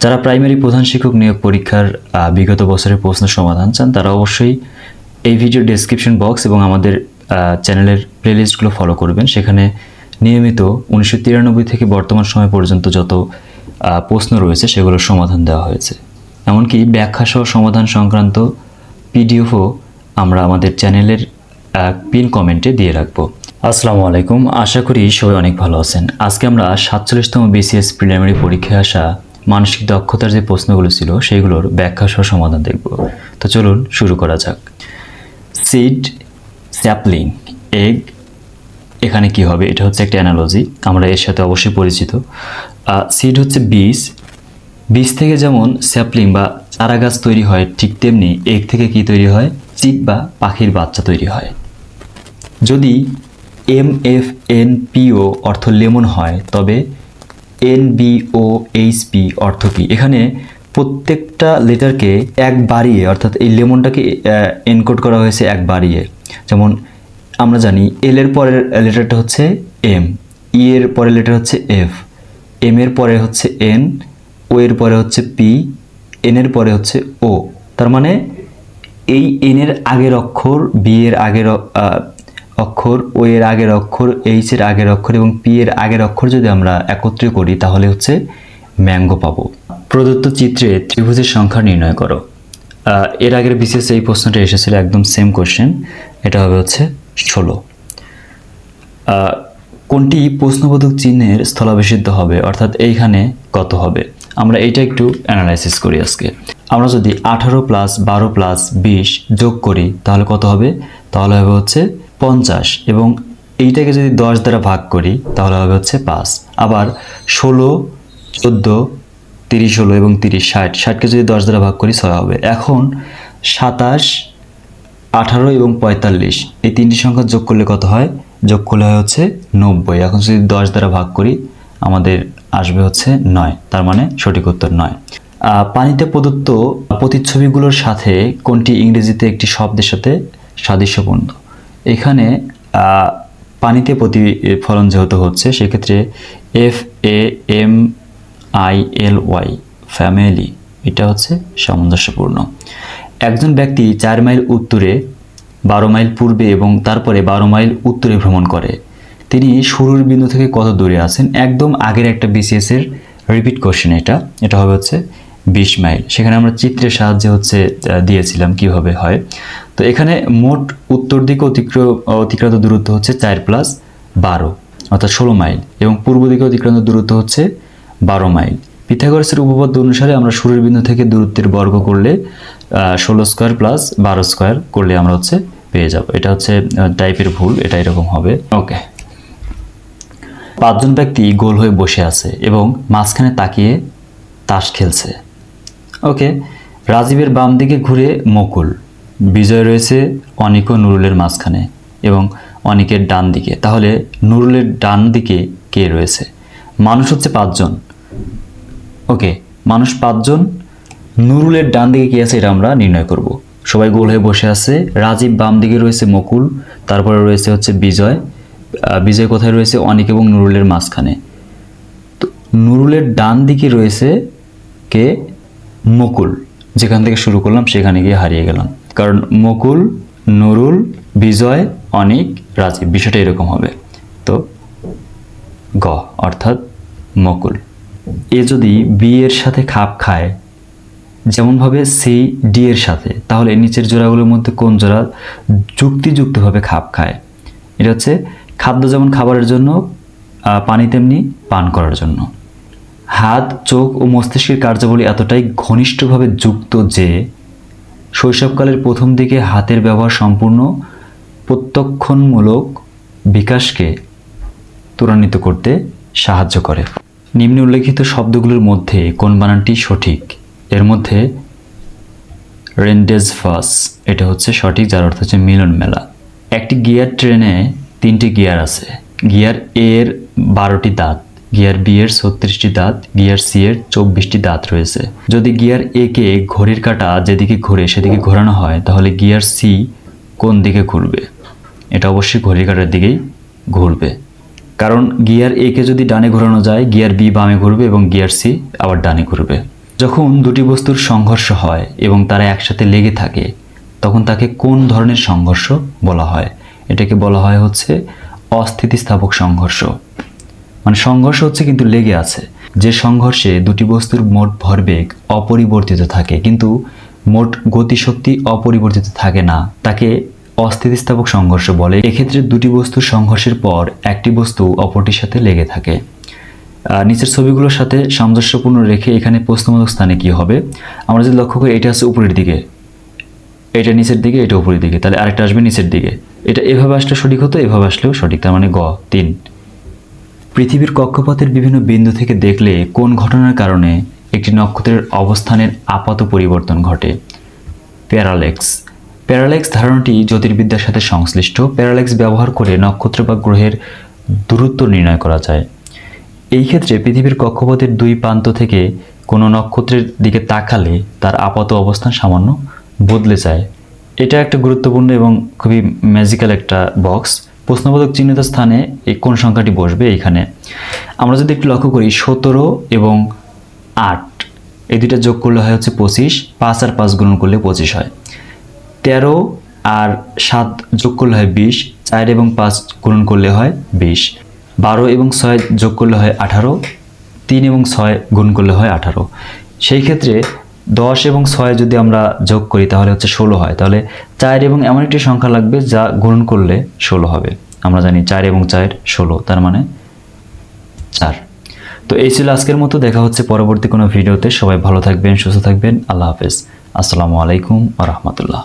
যারা প্রাইমারি প্রধান শিক্ষক নিয়োগ পরীক্ষার বিগত বছরের প্রশ্ন সমাধান চান তারা অবশ্যই এই ভিডিও ডেসক্রিপশন বক্স এবং আমাদের চ্যানেলের প্লেলিস্টগুলো ফলো করবেন। সেখানে নিয়মিত 1993 থেকে বর্তমান সময় পর্যন্ত যত প্রশ্ন রয়েছে সেগুলোর সমাধান দেওয়া হয়েছে। এমনকি ব্যাখ্যাসহ সমাধান সংক্রান্ত পিডিএফও আমরা আমাদের চ্যানেলের পিন কমেন্টে দিয়ে রাখবো। আসসালামু আলাইকুম, আশা করি সবাই অনেক ভালো আছেন। আজকে আমরা 47তম বিসিএস প্রিলিমিনারি পরীক্ষায় আসা মানসিক দক্ষতার যে প্রশ্নগুলো ছিল সেগুলোর ব্যাখ্যাসহ সমাধান দেখব। তো চলুন শুরু করা যাক। সিড, স্যাপলিং, এগ, এখানে কি হবে? এটা হচ্ছে একটা অ্যানালজি, আমরা এর সাথে অবশ্যই পরিচিত। সিড হচ্ছে বীজ, বীজ থেকে যেমন স্যাপলিং বা চারা গাছ তৈরি হয় ঠিক তেমনি এগ থেকে কি তৈরি হয়? চিক বা পাখির বাচ্চা তৈরি হয়। যদি MFNPO অর্থ লেমন হয় তবে NBOHP অর্থ কি? এখানে প্রত্যেকটা লেটারকে এক বাড়িয়ে, অর্থাৎ এই লেমনটাকে এনকোড করা হয়েছে এক বাড়িয়ে। যেমন আমরা জানি এল এর পরের লেটারটা হচ্ছে এম, ই এর পরের লেটার হচ্ছে এফ, এম এর পরে হচ্ছে এন, ও এর পরে হচ্ছে পি, এন এর পরে হচ্ছে ও। তার মানে এই এন এর আগের অক্ষর, বি এর আগের অক্ষর, ও এর আগের অক্ষর, এইচ এর আগের অক্ষর এবং পি এর আগের অক্ষর যদি আমরা একত্রে করি তাহলে হচ্ছে ম্যাঙ্গো পাবো। প্রদত্ত চিত্রে ত্রিভুজের সংখ্যা নির্ণয় করো। এর আগের বিশেষ এই প্রশ্নটা এসেছিল, একদম সেম কোশ্চেন। এটা হবে হচ্ছে 16। কোনটি প্রশ্নবোধক চিহ্নের স্থলাভিষিদ্ধ হবে, অর্থাৎ এইখানে কত হবে? আমরা এইটা একটু অ্যানালাইসিস করি আজকে। আমরা যদি 18 + 12 + 20 যোগ করি তাহলে কত হবে? তাহলে হবে হচ্ছে 50, এবং এইটাকে যদি 10 দ্বারা ভাগ করি তাহলে হবে হচ্ছে 5। আবার 16, 14, 30, 16 এবং 30, 60, 60কে যদি 10 দ্বারা ভাগ করি 6 হবে। এখন 27, 18 এবং 45 এই তিনটি সংখ্যা যোগ করলে কত হয়? যোগ করলে হয় হচ্ছে 90। এখন যদি 10 দ্বারা ভাগ করি আমাদের আসবে হচ্ছে 9, তার মানে সঠিক উত্তর 9। পানিতে প্রদত্ত প্রতিচ্ছবিগুলোর সাথে কোনটি ইংরেজিতে একটি শব্দের সাথে সাদৃশ্যপূর্ণ? এখানে পানিতে প্রতিফলন যেহেতু হচ্ছে সেক্ষেত্রে FAMILY, ফ্যামিলি, এটা হচ্ছে সামঞ্জস্যপূর্ণ। একজন ব্যক্তি 4 মাইল উত্তরে, 12 মাইল পূর্বে এবং তারপরে 12 মাইল উত্তরে ভ্রমণ করে। তিনি শুরুর বিন্দু থেকে কত দূরে আছেন? একদম আগের একটা বিসিএস এর রিপিট কোশ্চেন এটা হবে হচ্ছে 20 মাইল। সেখানে আমরা চিত্রের সাহায্যে হচ্ছে দিয়েছিলাম কিভাবে হয়। তো এখানে মোট উত্তর দিকে অতিক্রান্ত দূরত্ব হচ্ছে 4 + 12 অর্থাৎ 16 মাইল, এবং পূর্ব দিকে অতিক্রান্ত দূরত্ব হচ্ছে 12 মাইল। পিথাগোরাসের উপপাদ্য অনুসারে আমরা শুরুর বিন্দু থেকে দূরত্বের বর্গ করলে 16² + 12² করলে আমরা হচ্ছে পেয়ে যাব। এটা হচ্ছে টাইপের ভুল, এটা এরকম হবে। ওকে, 5 জন ব্যক্তি গোল হয়ে বসে আছে এবং মাঝখানে তাকিয়ে তাস খেলছে। ওকে, রাজীবের বাম দিকে ঘুরে মকুল, বিজয় রয়েছে অনিক ও নুরুলের মাঝখানে এবং অনিকের ডান দিকে। তাহলে নুরুলের ডান দিকে কে রয়েছে? মানুষ হচ্ছে 5 জন। ওকে, মানুষ 5 জন, নুরুলের ডান দিকে কে আছে এটা আমরা নির্ণয় করব। সবাই গোল হয়ে বসে আছে, রাজীব বাম দিকে রয়েছে মকুল, তারপরে রয়েছে হচ্ছে বিজয়, বিজয় কোথায় রয়েছে? অনিক এবং নুরুলের মাঝখানে। তো নুরুলের ডান দিকে রয়েছে কে? মকুল। যেখান থেকে শুরু করলাম সেখানে গিয়ে হারিয়ে গেলাম, কারণ মকুল, নুরুল, বিজয়, অনিক, রাজীব, বিষয়টা এরকম হবে। তো গ অর্থাৎ মকুল। এ যদি বি এর সাথে খাপ খায় যেমনভাবে সি ডি এর সাথে, তাহলে নিচের জোড়াগুলোর মধ্যে কোন জোড়া যুক্তিযুক্তভাবে খাপ খায়? এটা হচ্ছে খাদ্য যেমন খাবারের জন্য, পানি তেমনি পান করার জন্য। হাত, চোখ ও মস্তিষ্কের কার্যাবলী এতটাই ঘনিষ্ঠভাবে যুক্ত যে শৈশবকালের প্রথম দিকে হাতের ব্যবহার সম্পূর্ণ প্রত্যক্ষণমূলক বিকাশকে ত্বরান্বিত করতে সাহায্য করে। নিম্নে উল্লেখিত শব্দগুলোর মধ্যে কোন বানানটি সঠিক? এর মধ্যে রেন্ডেজভাস এটা হচ্ছে সঠিক, যার অর্থ হচ্ছে মিলন মেলা। একটি গিয়ার ট্রেনে 3টি গিয়ার আছে। গিয়ার এ এর 12টি দাঁত, গিয়ার বি এর 36টি দাঁত, গিয়ার সি এর 24টি দাঁত রয়েছে। যদি গিয়ার এ কে ঘড়ির কাঁটা যেদিকে ঘুরে সেদিকে ঘোরানো হয় তাহলে গিয়ার সি কোন দিকে ঘুরবে? এটা অবশ্যই ঘড়ির কাঁটার দিকেই ঘুরবে, কারণ গিয়ার এ কে যদি ডানে ঘোরানো যায় গিয়ার বি বামে ঘুরবে এবং গিয়ার সি আবার ডানে ঘুরবে। যখন দুটি বস্তুর সংঘর্ষ হয় এবং তারা একসাথে লেগে থাকে তখন তাকে কোন ধরনের সংঘর্ষ বলা হয়? এটাকে বলা হয় হচ্ছে অস্থিতিস্থাপক সংঘর্ষ। মানে সংঘর্ষ হচ্ছে কিন্তু লেগে আছে। যে সংঘর্ষে দুটি বস্তুর মোট ভরবেগ অপরিবর্তিত থাকে কিন্তু মোট গতিশক্তি অপরিবর্তিত থাকে না, তাকে অস্থিতিস্থাপক সংঘর্ষ বলে। এক্ষেত্রে দুটি বস্তুর সংঘর্ষের পর একটি বস্তু অপরটির সাথে লেগে থাকে। নিচের ছবিগুলোর সাথে সামঞ্জস্যপূর্ণ রেখে এখানে প্রশ্নবোধক স্থানে কি হবে? আমরা যদি লক্ষ্য করি, এটা আছে উপরের দিকে, এটা নিচের দিকে, এটা উপরের দিকে, তাহলে আরেকটা আসবে নিচের দিকে। এটা এভাবে আসলে সঠিক হতো, এভাবে আসলেও সঠিক, তার মানে গ 3। পৃথিবীর কক্ষপথের বিভিন্ন বিন্দু থেকে দেখলে কোন ঘটনার কারণে একটি নক্ষত্রের অবস্থানের আপাত পরিবর্তন ঘটে? প্যারাল্যাক্স। প্যারাল্যাক্স ধারণাটি জ্যোতির্বিদ্যার সাথে সংশ্লিষ্ট। প্যারাল্যাক্স ব্যবহার করে নক্ষত্র বা গ্রহের দূরত্ব নির্ণয় করা যায়। এই ক্ষেত্রে পৃথিবীর কক্ষপথের দুই প্রান্ত থেকে কোনো নক্ষত্রের দিকে তাকালে তার আপাত অবস্থান সামান্য বদলে যায়। এটা একটা গুরুত্বপূর্ণ এবং খুবই ম্যাজিক্যাল একটা বক্স। প্রশ্নবোধক চিহ্নিত স্থানে এই কোন সংখ্যাটি বসবে? এইখানে আমরা যদি একটু লক্ষ্য করি, 17 এবং 8 এই দুইটা যোগ করলে হয় হচ্ছে 25, 5 আর 5 গুণন করলে 25 হয়। 13 আর 7 যোগ করলে হয় 20, 4 এবং 5 গুণন করলে হয় 20, 12 এবং 6 যোগ করলে হয় 18, 3 এবং 6 গুণ করলে হয় 18। সেই ক্ষেত্রে 10 এবং 6 যদি আমরা যোগ করি তাহলে হচ্ছে 16 হয়। তাহলে 4 এবং এমন একটি সংখ্যা লাগবে যা গুণন করলে 16 হবে। আমরা জানি 4 এবং 4 16, তার মানে 4। তো এই ছিল আজকের মতো। দেখা হচ্ছে পরবর্তী কোনো ভিডিওতে। সবাই ভালো থাকবেন, সুস্থ থাকবেন। আল্লাহ হাফেজ। আসসালামু আলাইকুম ওয়া রাহমাতুল্লাহ।